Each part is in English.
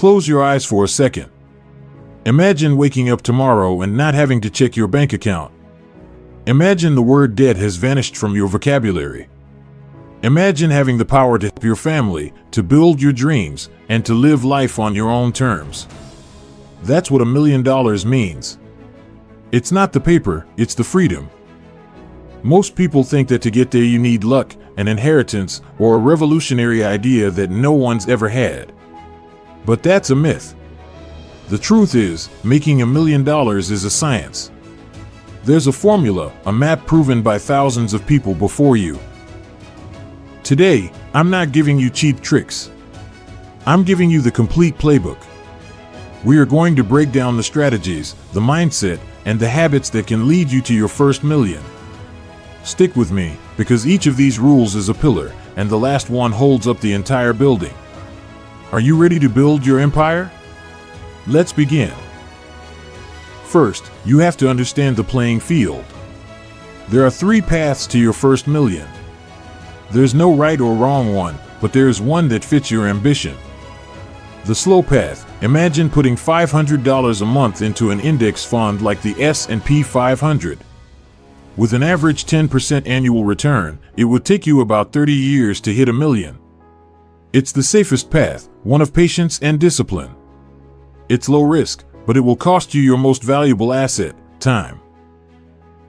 Close your eyes for a second. Imagine waking up tomorrow and not having to check your bank account. Imagine the word debt has vanished from your vocabulary. Imagine having the power to help your family, to build your dreams, and to live life on your own terms. That's what $1 million means. It's not the paper, it's the freedom. Most people think that to get there you need luck, an inheritance, or a revolutionary idea that no one's ever had. But that's a myth. The truth is, making $1 million is a science. There's a formula, a map proven by thousands of people before you. Today, I'm not giving you cheap tricks. I'm giving you the complete playbook. We are going to break down the strategies, the mindset, and the habits that can lead you to your first million. Stick with me, because each of these rules is a pillar, and the last one holds up the entire building. Are you ready to build your empire? Let's begin. First, you have to understand the playing field. There are 3 paths to your first million. There's no right or wrong one, but there's one that fits your ambition. The slow path: imagine putting $500 a month into an index fund like the S&P 500. With an average 10% annual return, it would take you about 30 years to hit $1 million. It's the safest path, one of patience and discipline. It's low risk, but it will cost you your most valuable asset, time.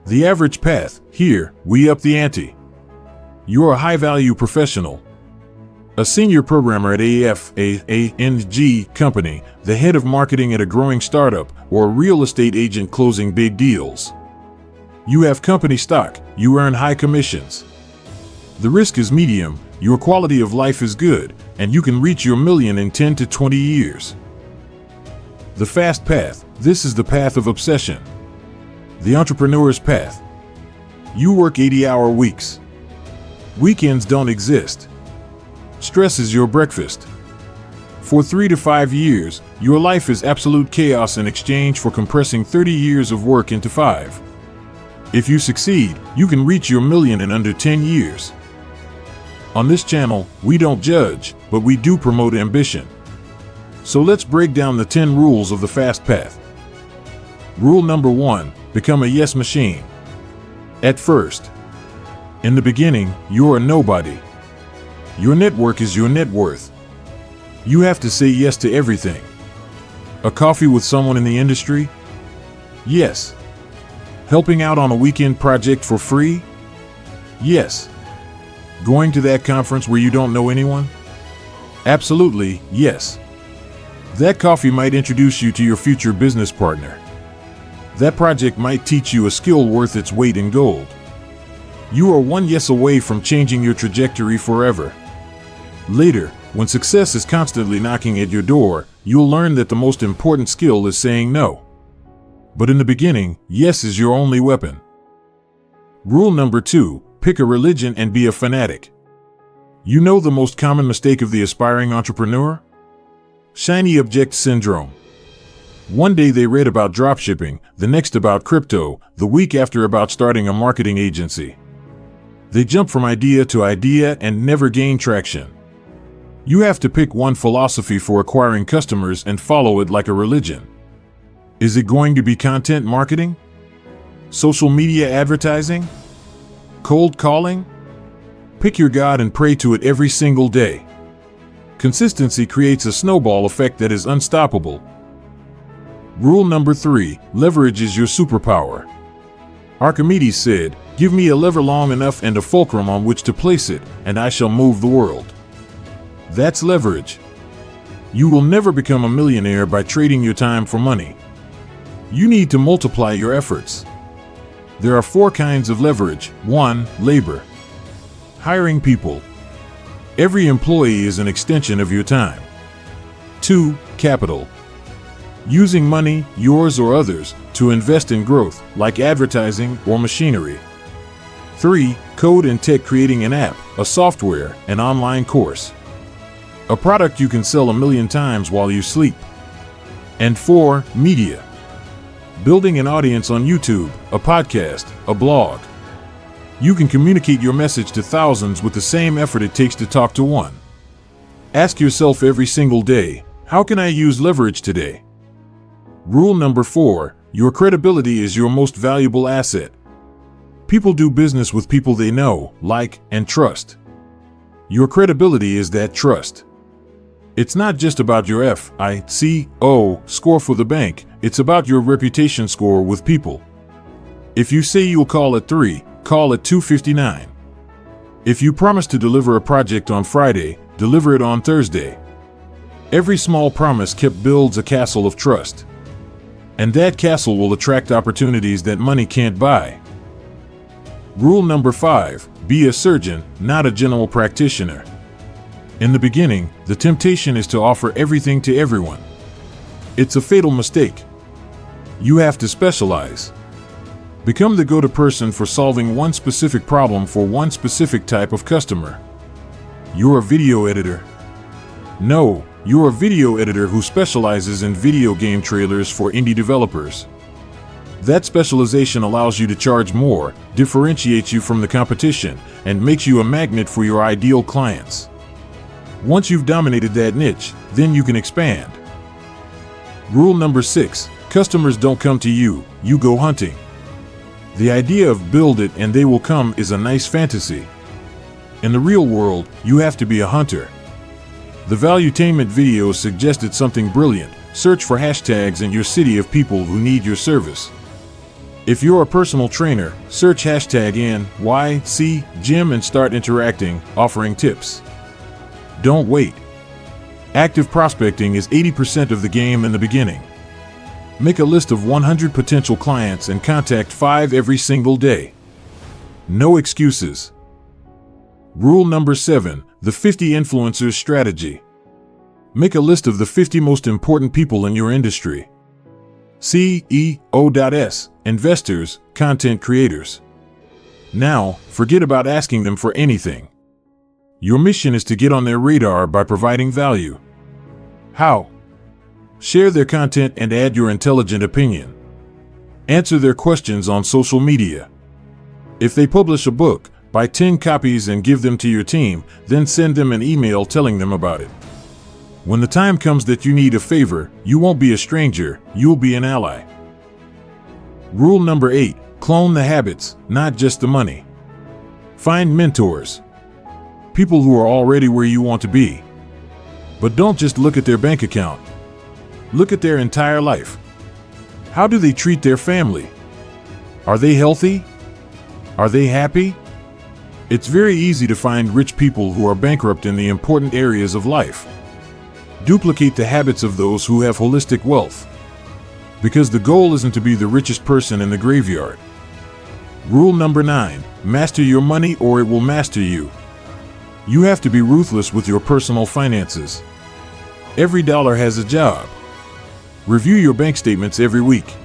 The average path: here, we up the ante. You're a high-value professional. A senior programmer at A&G company, the head of marketing at a growing startup, or a real estate agent closing big deals. You have company stock, you earn high commissions. The risk is medium, your quality of life is good, and you can reach your million in 10 to 20 years. The fast path: this is the path of obsession. The entrepreneur's path. You work 80-hour weeks. Weekends don't exist. Stress is your breakfast. For 3 to 5 years, your life is absolute chaos in exchange for compressing 30 years of work into 5. If you succeed, you can reach your million in under 10 years. On this channel, we don't judge, but we do promote ambition. So let's break down the 10 rules of the fast path. Rule number 1: become a yes machine. At first, in the beginning, you're a nobody. Your network is your net worth. You have to say yes to everything. A coffee with someone in the industry? Yes. Helping out on a weekend project for free? Yes. Going to that conference where you don't know anyone? Absolutely, yes. That coffee might introduce you to your future business partner. That project might teach you a skill worth its weight in gold. You are one yes away from changing your trajectory forever. Later, when success is constantly knocking at your door, you'll learn that the most important skill is saying no. But in the beginning, yes is your only weapon. Rule number 2: pick a religion and be a fanatic. You know the most common mistake of the aspiring entrepreneur? Shiny object syndrome. One day they read about dropshipping, the next about crypto, the week after about starting a marketing agency. They jump from idea to idea and never gain traction. You have to pick one philosophy for acquiring customers and follow it like a religion. Is it going to be content marketing? Social media advertising? Cold calling? Pick your God and pray to it every single day. Consistency creates a snowball effect that is unstoppable. Rule number 3: leverage is your superpower. Archimedes said, "Give me a lever long enough and a fulcrum on which to place it, and I shall move the world." That's leverage. You will never become a millionaire by trading your time for money. You need to multiply your efforts. There are 4 kinds of leverage. 1. Labor. Hiring people. Every employee is an extension of your time. 2. Capital. Using money, yours or others, to invest in growth, like advertising or machinery. 3. Code and tech, creating an app, a software, an online course. A product you can sell 1,000,000 times while you sleep. And 4. Media. Building an audience on YouTube, a podcast, a blog. You can communicate your message to thousands with the same effort it takes to talk to one. Ask yourself every single day, How can I use leverage today? Rule number 4, your credibility is your most valuable asset. People do business with people they know, like, and trust. Your credibility is that trust. It's not just about your FICO score for the bank, it's about your reputation score with people. If you say you'll call at 3, call at 2:59. If you promise to deliver a project on Friday, deliver it on Thursday. Every small promise kept builds a castle of trust. And that castle will attract opportunities that money can't buy. Rule number 5, be a surgeon, not a general practitioner. In the beginning, the temptation is to offer everything to everyone. It's a fatal mistake. You have to specialize. Become the go-to person for solving one specific problem for one specific type of customer. You're a video editor. No, you're a video editor who specializes in video game trailers for indie developers. That specialization allows you to charge more, differentiates you from the competition, and makes you a magnet for your ideal clients. Once you've dominated that niche, then you can expand. Rule number 6, customers don't come to you, you go hunting. The idea of build it and they will come is a nice fantasy. In the real world, you have to be a hunter. The Valuetainment video suggested something brilliant. Search for hashtags in your city of people who need your service. If you're a personal trainer, search hashtag NYC Gym and start interacting, offering tips. Don't wait. Active prospecting is 80% of the game in the beginning. Make a list of 100 potential clients and contact 5 every single day. No excuses. Rule number 7, the 50 influencers strategy. Make a list of the 50 most important people in your industry. CEO.S, investors, content creators. Now, forget about asking them for anything. Your mission is to get on their radar by providing value. How? Share their content and add your intelligent opinion. Answer their questions on social media. If they publish a book, buy 10 copies and give them to your team, then send them an email telling them about it. When the time comes that you need a favor, you won't be a stranger, you'll be an ally. Rule number 8, clone the habits, not just the money. Find mentors. People who are already where you want to be. But don't just look at their bank account. Look at their entire life. How do they treat their family? Are they healthy? Are they happy? It's very easy to find rich people who are bankrupt in the important areas of life. Duplicate the habits of those who have holistic wealth. Because the goal isn't to be the richest person in the graveyard. Rule number 9, master your money or it will master you. You have to be ruthless with your personal finances. Every dollar has a job. Review your bank statements every week.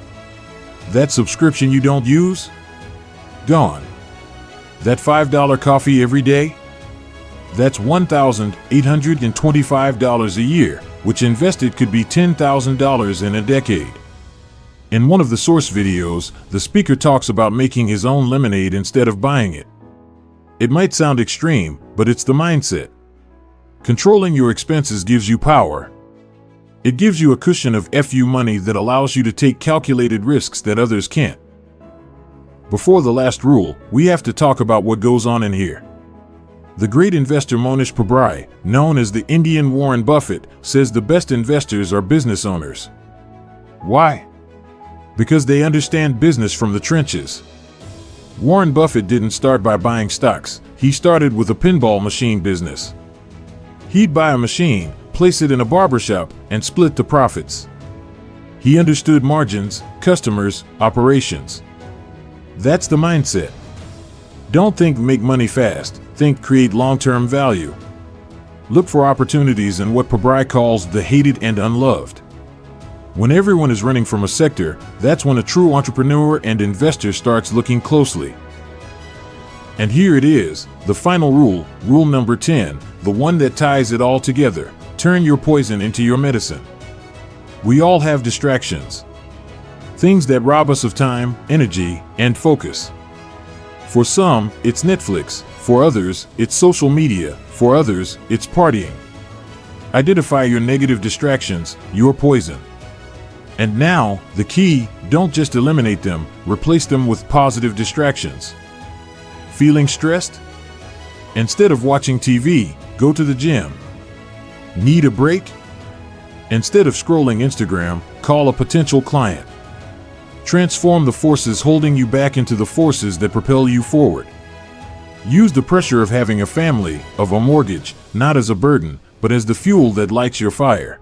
That subscription you don't use? Gone. That $5 coffee every day? That's $1,825 a year, which invested could be $10,000 in a decade. In one of the source videos, the speaker talks about making his own lemonade instead of buying it. It might sound extreme, but it's the mindset. Controlling your expenses gives you power. It gives you a cushion of FU money that allows you to take calculated risks that others can't. Before the last rule, we have to talk about what goes on in here. The great investor Mohnish Pabrai, known as the Indian Warren Buffett, says the best investors are business owners. Why? Because they understand business from the trenches. Warren Buffett didn't start by buying stocks. He started with a pinball machine business. He'd buy a machine, place it in a barbershop, and split the profits. He understood margins, customers, operations. That's the mindset. Don't think make money fast. Think create long-term value. Look for opportunities in what Pabrai calls the hated and unloved. When everyone is running from a sector, that's when a true entrepreneur and investor starts looking closely. And here it is, the final rule, rule number 10, the one that ties it all together. Turn your poison into your medicine. We all have distractions. Things that rob us of time, energy, and focus. For some, it's Netflix. For others, it's social media. For others, it's partying. Identify your negative distractions, your poison. And now, the key, don't just eliminate them, replace them with positive distractions. Feeling stressed? Instead of watching TV, go to the gym. Need a break? Instead of scrolling Instagram, call a potential client. Transform the forces holding you back into the forces that propel you forward. Use the pressure of having a family, of a mortgage, not as a burden, but as the fuel that lights your fire.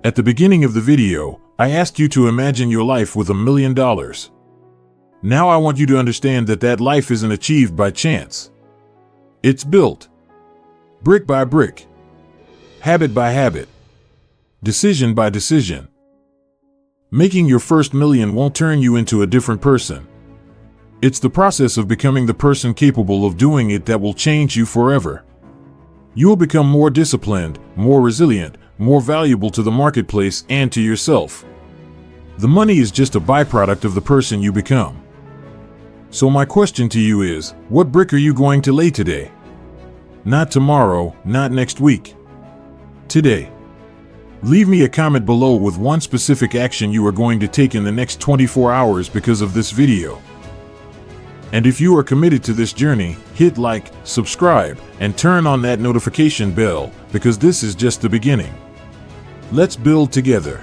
At the beginning of the video, I asked you to imagine your life with $1 million. Now I want you to understand that that life isn't achieved by chance. It's built. Brick by brick. Habit by habit. Decision by decision. Making your first million won't turn you into a different person. It's the process of becoming the person capable of doing it that will change you forever. You'll become more disciplined, more resilient, more valuable to the marketplace and to yourself. The money is just a byproduct of the person you become. So my question to you is, what brick are you going to lay today? Not tomorrow, not next week. Today. Leave me a comment below with one specific action you are going to take in the next 24 hours because of this video. And if you are committed to this journey, hit like, subscribe, and turn on that notification bell because this is just the beginning. Let's build together.